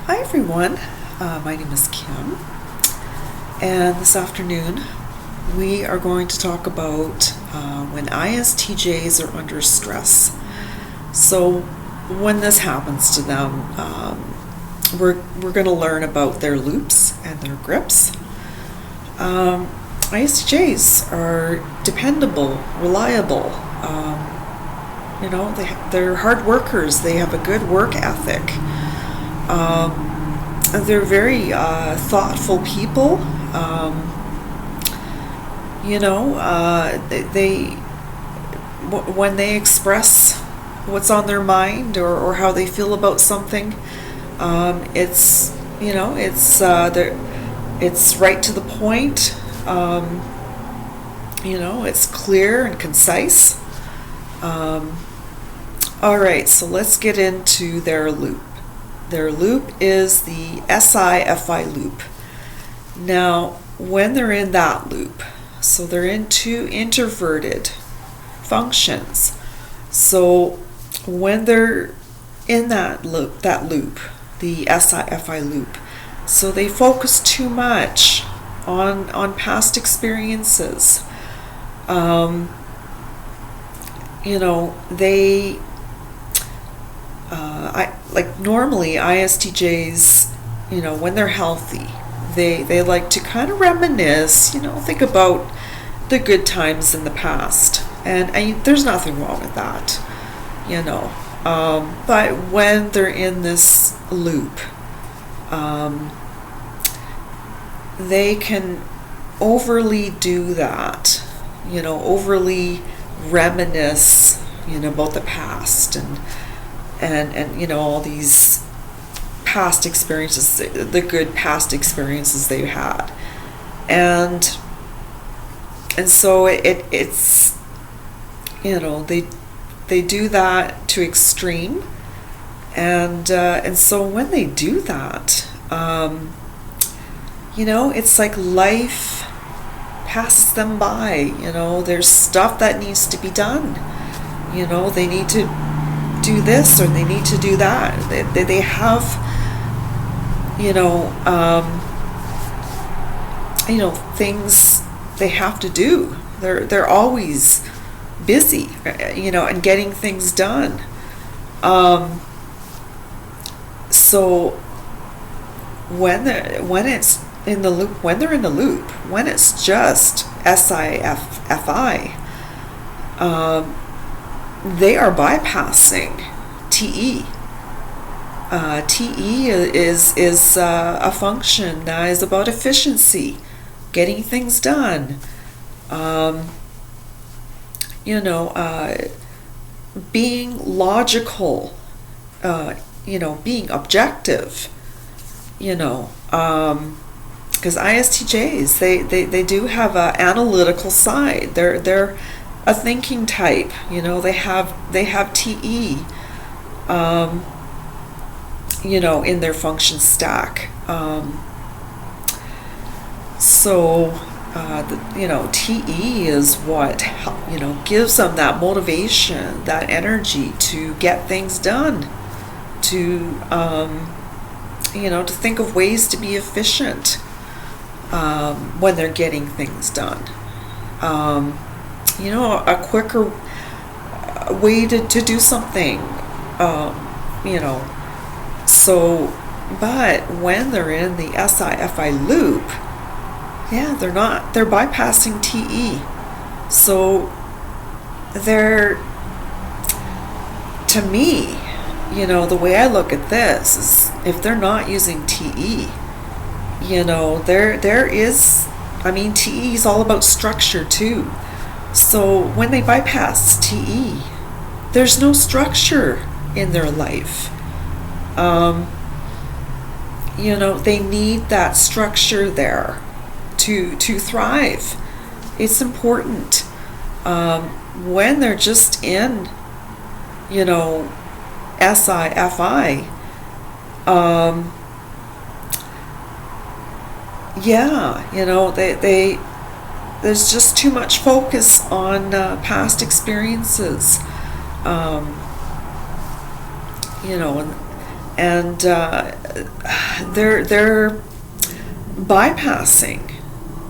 Hi everyone, my name is Kim, and this afternoon we are going to talk about when ISTJs are under stress. So when this happens to them, we're going to learn about their loops and their grips. ISTJs are dependable, reliable. They're hard workers. They have a good work ethic. They're very thoughtful people. When they express what's on their mind or how they feel about something, it's right to the point. It's clear and concise. All right, so let's get into their loop. Their loop is the SI-FI loop. Now, when they're in that loop, so they're in two introverted functions. So when they're in that loop, the SI-FI loop, so they focus too much on past experiences. Normally ISTJs, when they're healthy, they like to kind of reminisce, think about the good times in the past, and there's nothing wrong with that, but when they're in this loop, they can overly do that, overly reminisce, about the past and all these past experiences, the good past experiences they've had, and so it's they do that to extreme, and so when they do that, it's like life passes them by. There's stuff that needs to be done. They need to do this or they need to do that. They have, things they have to do. They're always busy, and getting things done. So when it's in the loop, when it's just SI-FI, they are bypassing TE. TE is a function that is about efficiency, getting things done. Being logical. Being objective. Because ISTJs, they do have an analytical side. They're a thinking type. They have TE, in their function stack. TE is what gives them that motivation, that energy to get things done, to to think of ways to be efficient when they're getting things done. A quicker way to do something, but when they're in the SI-FI loop, they're bypassing TE. So to me, the way I look at this is, if they're not using TE, there is, TE is all about structure too. So when they bypass TE, there's no structure in their life. They need that structure there to thrive. It's important. When they're just in, SI-FI, they there's just too much focus on past experiences. and they're bypassing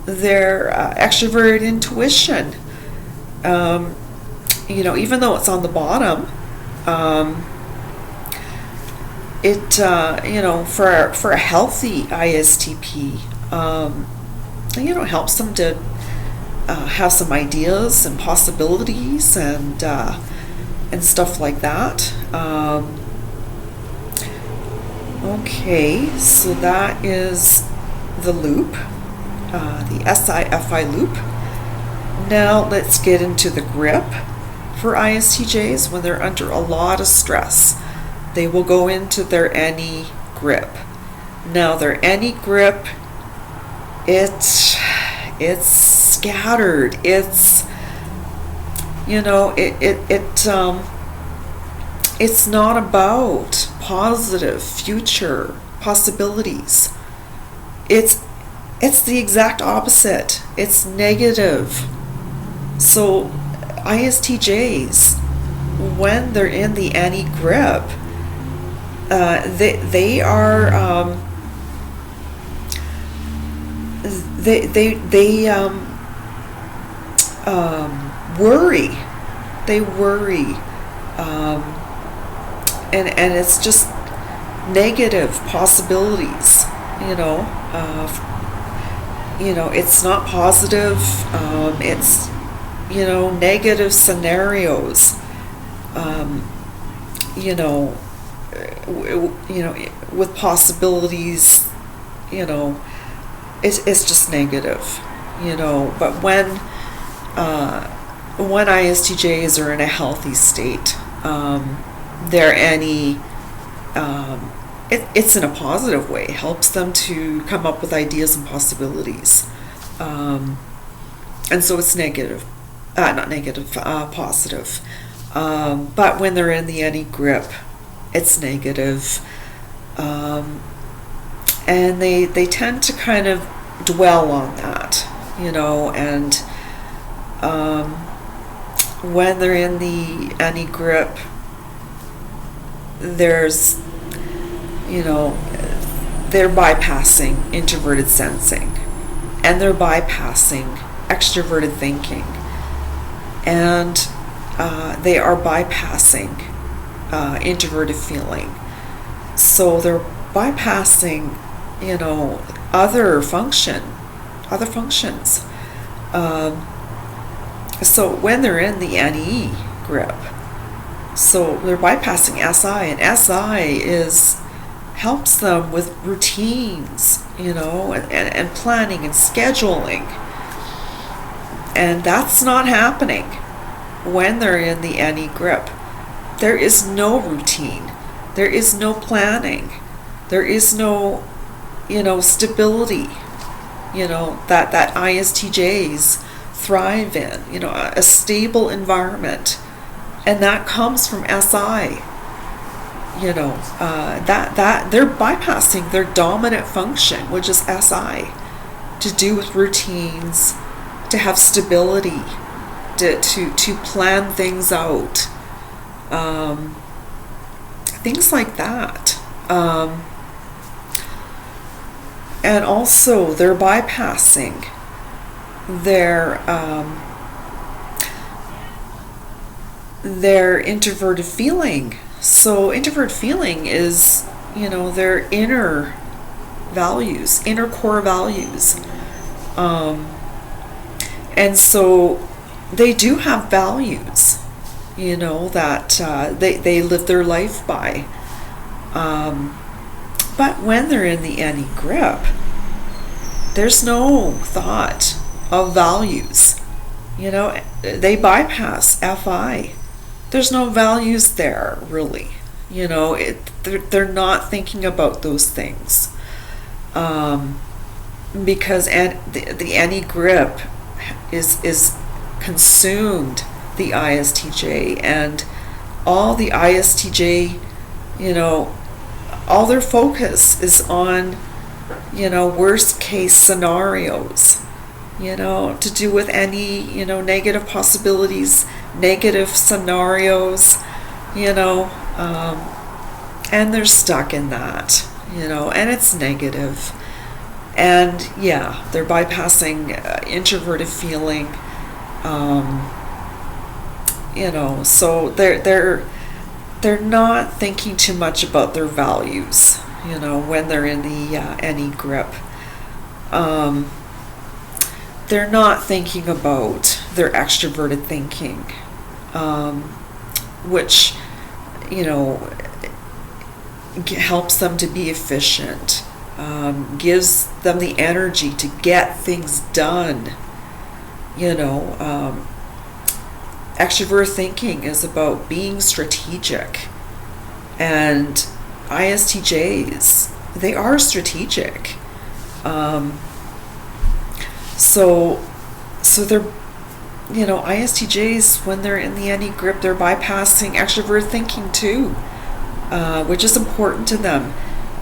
their extroverted intuition. Even though it's on the bottom, for a healthy ISTP, helps them to have some ideas and possibilities and stuff like that. Okay, so that is the loop, the SI-FI loop. Now let's get into the grip for ISTJs. When they're under a lot of stress, they will go into their any grip. Now their any grip, it's scattered. It's it's not about positive future possibilities. It's the exact opposite. It's negative. So ISTJs, when they're in the any grip, they worry. They worry, and it's just negative possibilities. It's not positive. It's negative scenarios. With possibilities. It's just negative. But when ISTJs are in a healthy state, they're any. It's in a positive way. It helps them to come up with ideas and possibilities. And so it's negative. Not negative, positive. But when they're in the any grip, it's negative. And they tend to kind of dwell on that, and when they're in the any grip, there's, they're bypassing introverted sensing, and they're bypassing extroverted thinking, and they are bypassing introverted feeling. So they're bypassing, other functions. So when they're in the NE grip, so they're bypassing SI, and SI helps them with routines, and planning and scheduling. And that's not happening when they're in the NE grip. There is no routine. There is no planning. There is no, stability, that ISTJs thrive in, a stable environment. And that comes from SI. That they're bypassing their dominant function, which is SI, to do with routines, to have stability, to plan things out, things like that. And also they're bypassing their introverted feeling. So introverted feeling is, their inner values, inner core values. And so they do have values, that they live their life by. But when they're in the any grip, there's no thought of values. They bypass FI. There's no values there, really. They're not thinking about those things. Because the any grip is consumed the ISTJ, and all the ISTJ, all their focus is on, worst case scenarios, to do with any, negative possibilities, negative scenarios, and they're stuck in that, and it's negative. And yeah, they're bypassing introverted feeling, so they're not thinking too much about their values, when they're in the any grip. They're not thinking about their extroverted thinking, which, helps them to be efficient, gives them the energy to get things done. Extrovert thinking is about being strategic, and ISTJs, they are strategic. So they're, ISTJs, when they're in the any grip, they're bypassing extrovert thinking too, which is important to them.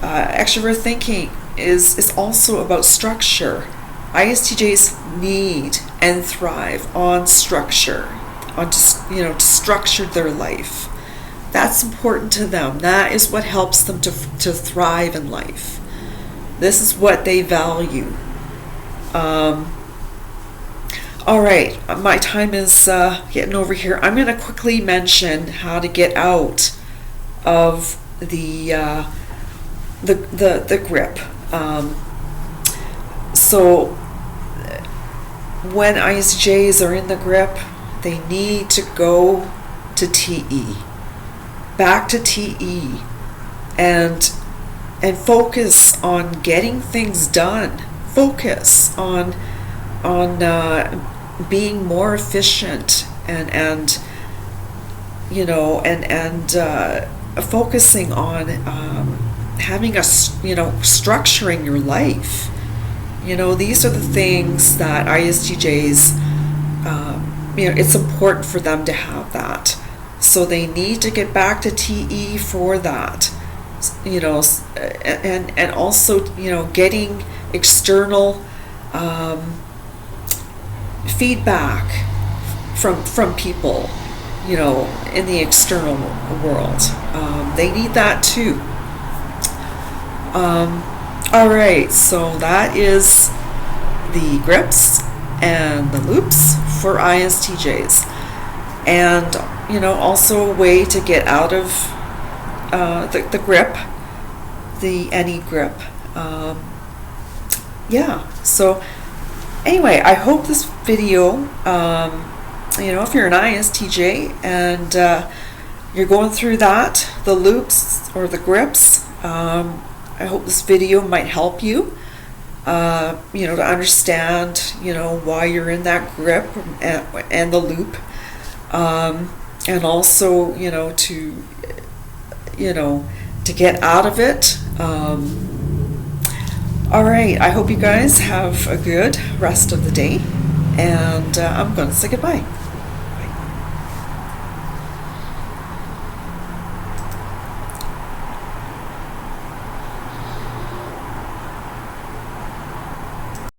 Extrovert thinking is also about structure. ISTJs need and thrive on structure, to structure their life. That's important to them. That is what helps them to thrive in life. This is what they value. All right, my time is getting over here. I'm going to quickly mention how to get out of the grip. So when ISTJs are in the grip, they need to go to TE, back to TE, and focus on getting things done. Focus on being more efficient and focusing on having structuring your life. These are the things that ISTJs, it's important for them to have that. So they need to get back to TE for that. And also, getting external feedback from people, in the external world. They need that too. All right, so that is the grips and the loops for ISTJs, and also a way to get out of the grip, the any grip. So anyway, I hope this video, if you're an ISTJ and you're going through that, the loops or the grips, I hope this video might help you, to understand, why you're in that grip and the loop, and also, to get out of it. All right, I hope you guys have a good rest of the day, and I'm going to say goodbye.